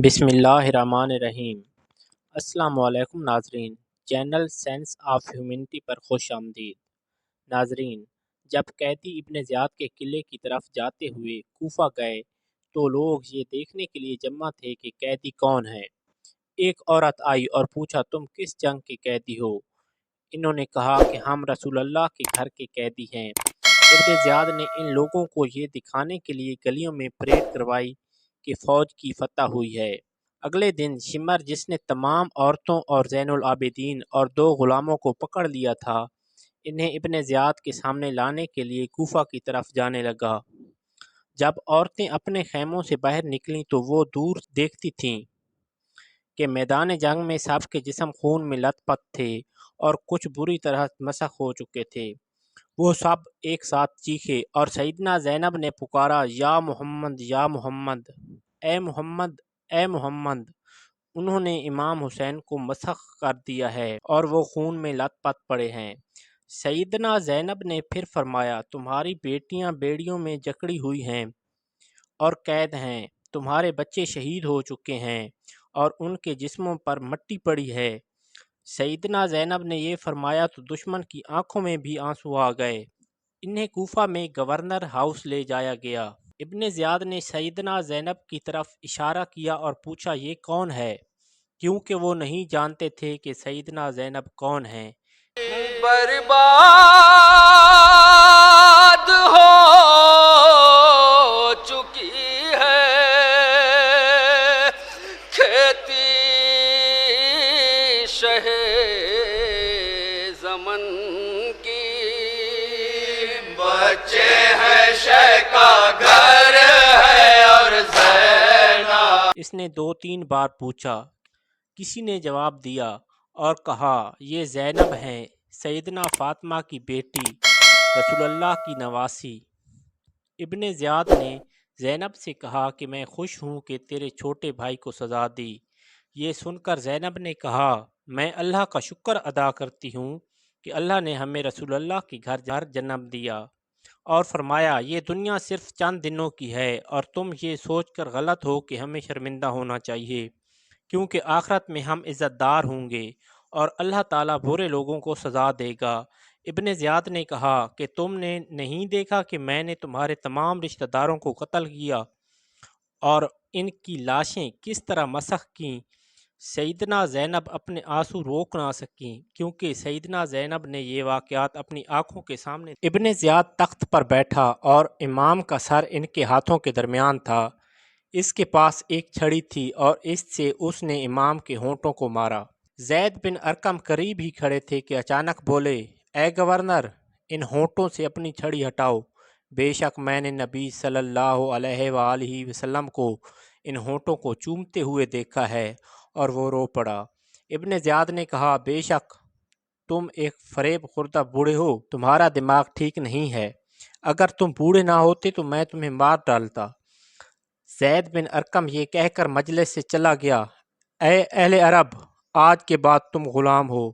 بسم اللہ الرحمن الرحیم۔ السلام علیکم ناظرین، چینل سینس آف ہیومنٹی پر خوش آمدید۔ ناظرین، جب قیدی ابن زیاد کے قلعے کی طرف جاتے ہوئے کوفہ گئے تو لوگ یہ دیکھنے کے لیے جمع تھے کہ قیدی کون ہے۔ ایک عورت آئی اور پوچھا، تم کس جنگ کے قیدی ہو؟ انہوں نے کہا کہ ہم رسول اللہ کے گھر کے قیدی ہیں۔ ابن زیاد نے ان لوگوں کو یہ دکھانے کے لیے گلیوں میں پریڈ کروائی کہ فوج کی فتح ہوئی ہے۔ اگلے دن شمر، جس نے تمام عورتوں اور زین العابدین اور 2 غلاموں کو پکڑ لیا تھا، انہیں ابن زیاد کے سامنے لانے کے لیے کوفہ کی طرف جانے لگا۔ جب عورتیں اپنے خیموں سے باہر نکلیں تو وہ دور دیکھتی تھیں کہ میدان جنگ میں سب کے جسم خون میں لت پت تھے اور کچھ بری طرح مسخ ہو چکے تھے۔ وہ سب ایک ساتھ چیخے اور سیدنا زینب نے پکارا، یا محمد یا محمد، اے محمد اے محمد۔ انہوں نے امام حسین کو مسخ کر دیا ہے اور وہ خون میں لت پت پڑے ہیں۔ سیدنا زینب نے پھر فرمایا، تمہاری بیٹیاں بیڑیوں میں جکڑی ہوئی ہیں اور قید ہیں، تمہارے بچے شہید ہو چکے ہیں اور ان کے جسموں پر مٹی پڑی ہے۔ سیدنا زینب نے یہ فرمایا تو دشمن کی آنکھوں میں بھی آنسو آ گئے۔ انہیں کوفہ میں گورنر ہاؤس لے جایا گیا۔ ابن زیاد نے سیدنا زینب کی طرف اشارہ کیا اور پوچھا، یہ کون ہے؟ کیونکہ وہ نہیں جانتے تھے کہ سیدنا زینب کون ہیں۔ برباد ہو چکی ہے کھیتی شہ زمن کی، بچے ہیں شہ کا گھر ہے اور زینب۔ اس نے 2-3 بار پوچھا، کسی نے جواب دیا اور کہا، یہ زینب ہیں، سیدنا فاطمہ کی بیٹی، رسول اللہ کی نواسی۔ ابن زیاد نے زینب سے کہا کہ میں خوش ہوں کہ تیرے چھوٹے بھائی کو سزا دی۔ یہ سن کر زینب نے کہا، میں اللہ کا شکر ادا کرتی ہوں کہ اللہ نے ہمیں رسول اللہ کے گھر جنم دیا، اور فرمایا، یہ دنیا صرف چند دنوں کی ہے اور تم یہ سوچ کر غلط ہو کہ ہمیں شرمندہ ہونا چاہیے، کیونکہ آخرت میں ہم عزت دار ہوں گے اور اللہ تعالیٰ برے لوگوں کو سزا دے گا۔ ابن زیاد نے کہا کہ تم نے نہیں دیکھا کہ میں نے تمہارے تمام رشتہ داروں کو قتل کیا اور ان کی لاشیں کس طرح مسخ کیں؟ سیدنا زینب اپنے آنسو روک نہ سکیں کیونکہ سیدنا زینب نے یہ واقعات اپنی آنکھوں کے سامنے۔ ابن زیاد تخت پر بیٹھا اور امام کا سر ان کے ہاتھوں کے درمیان تھا۔ اس کے پاس ایک چھڑی تھی اور اس سے اس نے امام کے ہونٹوں کو مارا۔ زید بن ارقم قریب ہی کھڑے تھے کہ اچانک بولے، اے گورنر، ان ہونٹوں سے اپنی چھڑی ہٹاؤ۔ بے شک میں نے نبی صلی اللہ علیہ وآلہ وسلم کو ان ہونٹوں کو چومتے ہوئے دیکھا ہے، اور وہ رو پڑا۔ ابن زیاد نے کہا، بے شک تم ایک فریب خوردہ بوڑھے ہو، تمہارا دماغ ٹھیک نہیں ہے، اگر تم بوڑھے نہ ہوتے تو میں تمہیں مار ڈالتا۔ زید بن ارقم یہ کہہ کر مجلس سے چلا گیا۔ اے اہل عرب، آج کے بعد تم غلام ہو،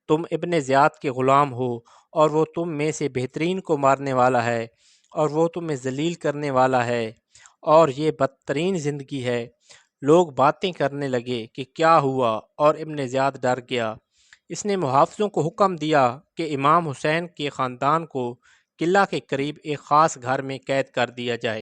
تم ابن زیاد کے غلام ہو، اور وہ تم میں سے بہترین کو مارنے والا ہے اور وہ تمہیں ذلیل کرنے والا ہے، اور یہ بدترین زندگی ہے۔ لوگ باتیں کرنے لگے کہ کیا ہوا، اور ابن زیاد ڈر گیا۔ اس نے محافظوں کو حکم دیا کہ امام حسین کے خاندان کو قلعہ کے قریب ایک خاص گھر میں قید کر دیا جائے۔